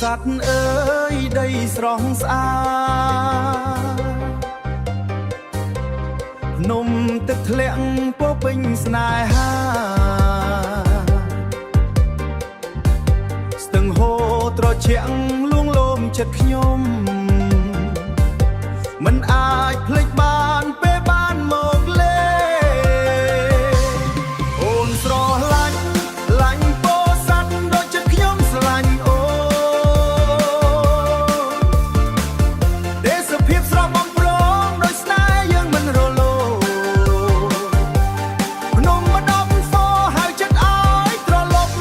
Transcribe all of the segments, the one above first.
สัตว์เอ้ยได้สรองสะอาดนมទឹកធ្លាក់ពោពេញស្នេហាស្ទឹងហូរត្រជាក់លួងលោមចិត្តខ្ញុំមិនអាចភ្លេចបានពេលបានមកលេអូនស្រឡាញ់ឡាញ់ពោស័ព្ទដូចចិត្តខ្ញុំស្រឡាញ់អូទេសភាពស្រស់បំព្រងដោយស្នេហ៍យើងមិនរលោភ្នំម្ដងហ្វហៅចិត្តឲ្យត្រឡប់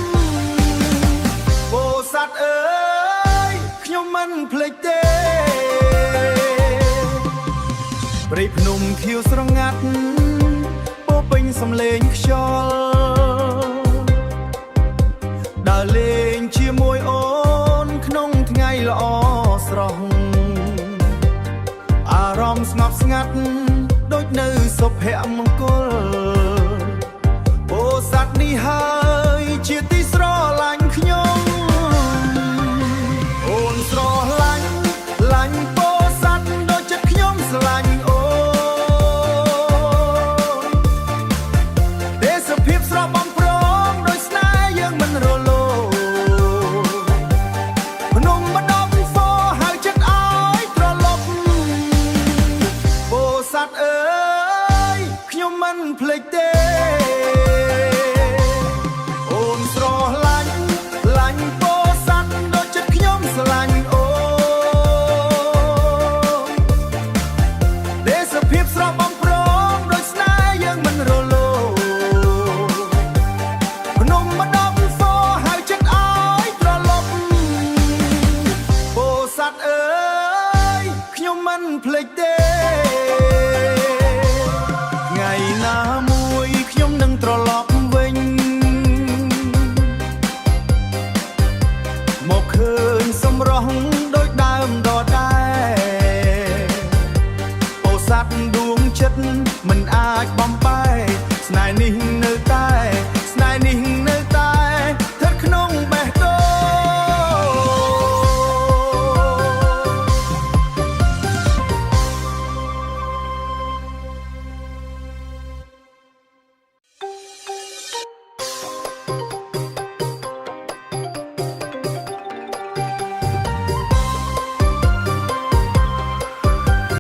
ពោស័ព្ទអើយខ្ញុំមិនភ្លេចទេព្រៃភ្នំខៀវស្រងាត់ពោពេញសំឡេងខ្យល់ដើរលេងជាមួយអូនក្នុងថ្ងៃល្អស្រស់អារម្មណ៍ស្ងប់ស្ងាត់ដូចនៅសុភមង្គលពោស័ព្ទនេះហើយជាទីស្រឡាញ់ខ្ញុំអូនស្រឡាញ់ឡាញ់ពោស័ព្ទដូចចិត្តខ្ញុំស្រឡាញ់ភ្លេចទេអូនស្រឡាញ់ឡាញ់ពោស័ព្ទដូចចិត្តខ្ញុំស្រឡាញ់អូទេសភាពស្រស់បំព្រងដោយស្នេហ៍យើងមិនរលោភ្នំម្ដងហ្វហៅចិត្តឲ្យត្រឡប់ពោស័ព្ទអើយខ្ញុំមិនភ្លេចទេថ្ងៃណាមួយខ្ញុំនឹងត្រឡប់វិញមកឃើញសម្រស់